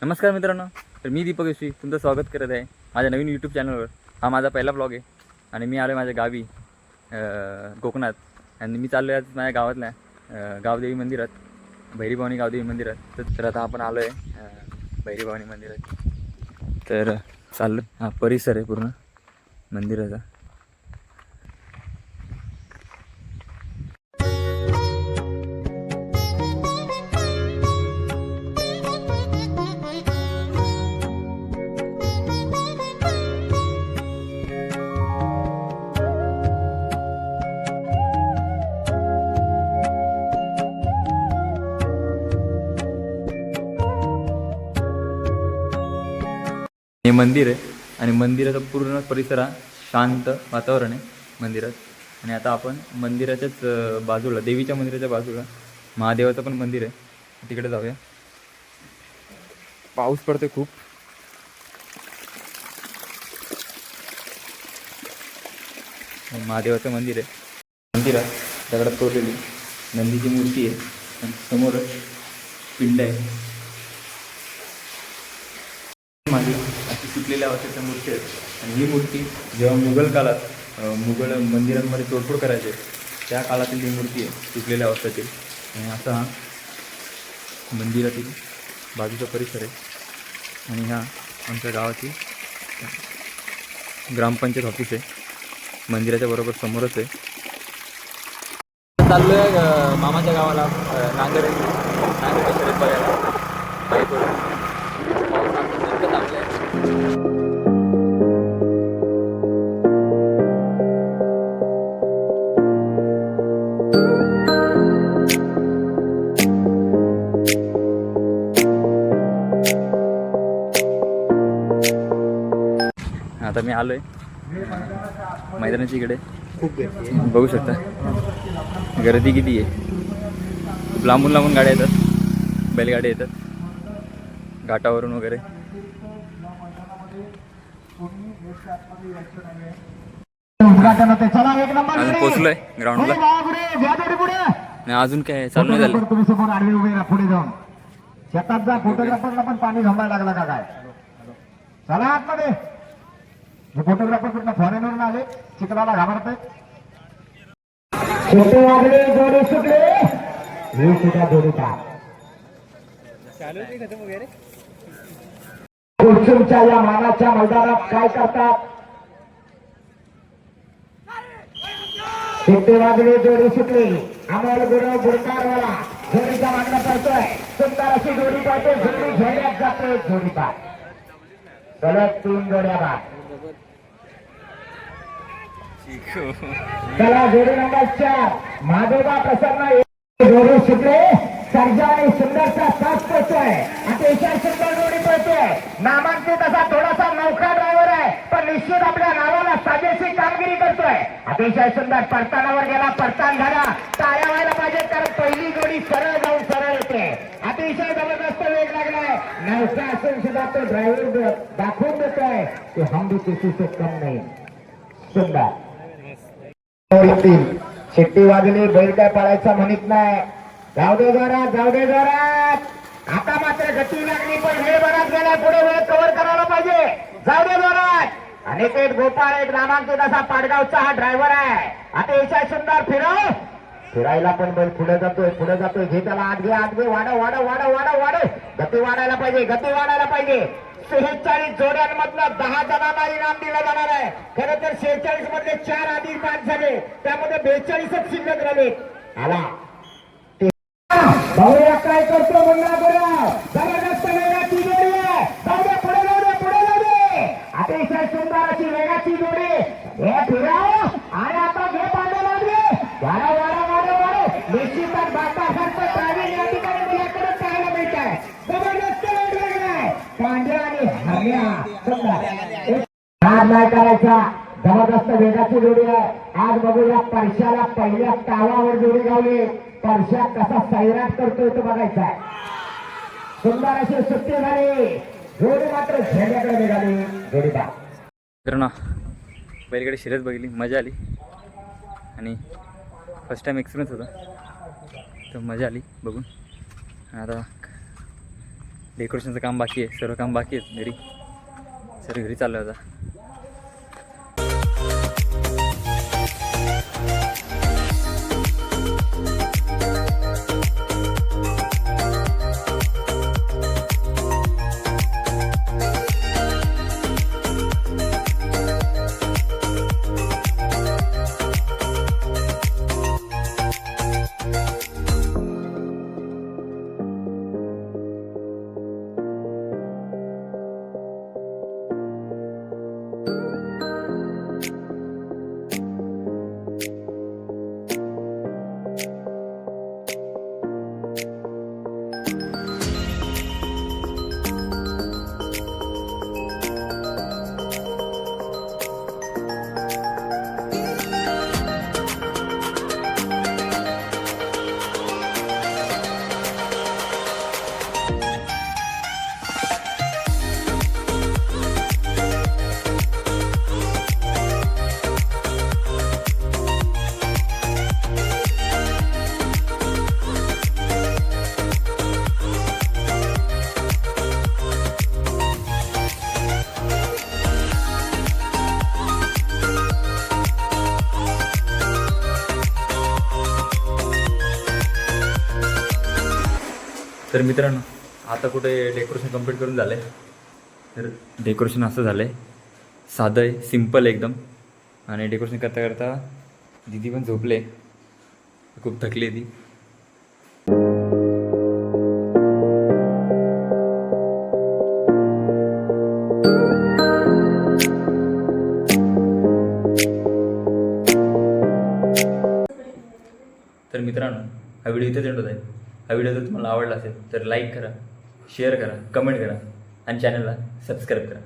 नमस्कार मित्रांनो, तर मी दीपक जोशी तुमचं स्वागत करत आहे माझ्या नवीन यूट्यूब चॅनलवर. हा माझा पहिला ब्लॉग आहे आणि मी आलो आहे माझ्या गावी कोकणात. आणि मी चाललो आहे आज माझ्या गावातल्या गावदेवी मंदिरात, भैरीभवानी गावदेवी मंदिरात. तर आता आपण आलो आहे भैरीभवानी मंदिरात. तर चाललो, हा परिसर आहे पूर्ण मंदिराचा. हे मंदिर आहे आणि मंदिराचा पूर्ण परिसर हा शांत वातावरण आहे मंदिरात. आणि आता आपण मंदिराच्याच बाजूला, देवीच्या मंदिराच्या बाजूला महादेवाचं पण मंदिर आहे, तिकडे जाऊया. पाऊस पडतोय खूप. महादेवाचं मंदिर आहे. मंदिरात दगडात कोरलेली नंदीची मूर्ती आहे आणि समोर पिंड आहे. माझी अशी सुटलेल्या अवस्थेच्या मूर्ती आहेत. आणि ही मूर्ती जेव्हा मुघल काळात मुघल मंदिरांमध्ये तोडफोड करायचे त्या काळातील ही मूर्ती आहे, सुटलेल्या अवस्थेतील. आणि असा हा मंदिरातील बाजूचा परिसर आहे. आणि हा आमच्या गावाची ग्रामपंचायत ऑफिस आहे, मंदिराच्या बरोबर समोरच आहे. चाललो आहे मामाच्या गावाला नांदेड शर्यत बघायला बाईकवर. आता मी आलोय मैदानाच्या इकडे. खूप बघू शकता गर्दी किती आहे. खूप लांबून लांबून गाड्या येतात, बैलगाड्या येतात घाटावरून वगैरे. अजून पोचलोय ग्राउंडला नाही, अजून काय चालू नाही झालं. तुम्ही समोर आडवे उभे राहा, पुढे जाऊन शेतात जा. फोटोग्राफरला पण पाणी थांबायला लागला का काय? चला आतमध्ये. हे फोटोग्राफर कुठं फॉरेनवरून आले, चिखलाला घाबरत आहेत. छोटे वागले जोडे सुटले, हे सुद्धा जोडीचा कुलसुमच्या या मानाच्या मैदानात काय करतात? छोटे वागले जोडी सुटली. अमोल गुरव गुरकारवाला जोडीचा मागणं पडतोय. सुंदर अशी जोडी पाहतोय, जोडी घेण्यात जातोय. जोडी पाह सलग 3 जोड्या बाद. चला जोडी नंबर 4 महादेवा प्रसन्न जोडी सुटले. सर्जा आणि सुंदरचा साथ पडतोय. अतिशय सुंदर जोडी पडतोय. नामांकित असा थोडासा नौका ड्रायव्हर आहे, पण निश्चित आपल्या नावाला साजेशी कामगिरी करतोय. अतिशय सुंदर परतानावर गेला, परतान झाला. टाळ्या व्हायला पाहिजेत, कारण पहिली जोडी सरळ जाऊन सरळ येते. अतिशय जबरदस्त वेग लागलाय. नौका असून सुद्धा तो ड्रायव्हर दाखवून देतोय की हम भी किसी से कम नाही. सुंदर शिट्टी वाजली, बैल काय पळायचा म्हणत नाही. जाऊ दे जोरात, जाऊ दे जोरात. आता मात्र गती लागली, पण वेळ बराच गेला. पुढे वेळ कव्हर करायला पाहिजे. जाऊ दे जोरात. अनिकेत गोपाळ एक नामांकित असा पाडगावचा हा ड्रायव्हर आहे. अतिशय सुंदर फिरायला पण बैल पुढे जातोय, पुढे जातोय. घे त्याला, आत घे, आत घे. वाढव वाढव वाढव वाढव वाढव. गती वाढायला पाहिजे, गती वाढायला पाहिजे. 46 जोड्यांमधनं 10 जणांना इनाम दिला जाणार आहे. खरं तर 46 मध्ये 4 आधी बाद झाले, त्यामध्ये 42च शिल्लक राहिले. आला भाऊया काय करतो म्हणणार बरं. जबरदस्त वेगाची जोडी आहे. जाऊ दे, पुढे जाऊ दे, पुढे जाऊ दे. अतिशय सुंदर अशी वेगाची जोडी. हे फिराव आणि आता घे पांडे लागले. वाडा वाडा वाडा वाडा. निश्चितच बाटासारखं ट्रॅव्हलिंग या ठिकाणी आपल्याकडे पाहायला मिळत आहे. जबरदस्त वेग लागलाय. पांड्या आणि हरण्या सुंदर हार नाही करायचा. जबरदस्त वेगाची जोडी आहे. आज बघूया परशाला पहिल्या तालावर जोडी गावली. परशा कसा सैराट करतोय तो बघायचा आहे. सुंदर अशी सुट्टी झाली. जोडी मात्र झेंड्याकडे निघाली. जोडी बा तर ना बैलगाडी शर्यत बघितली, मजा आली. आणि फर्स्ट टाइम एक्सपिरियन्स होता, तर मजा आली बघून. आता डेकोरेशनचं काम बाकी आहे, सर्व काम बाकी आहेत घरी. सर घरी चाललो आहे आता. तर मित्रांनो, आता कुठे डेकोरेशन कंप्लीट करून झालं आहे. तर डेकोरेशन असं झालं आहे, साधं आहे, सिम्पल एकदम. आणि डेकोरेशन करता करता दीदी पण झोपले, खूप थकली ती. तर मित्रांनो, हा व्हिडिओ इथेच एंड होत आहे. हा व्हिडिओ जर तुम्हाला आवडला असेल तर लाईक करा, शेअर करा, कमेंट करा आणि चॅनलला सबस्क्राईब करा.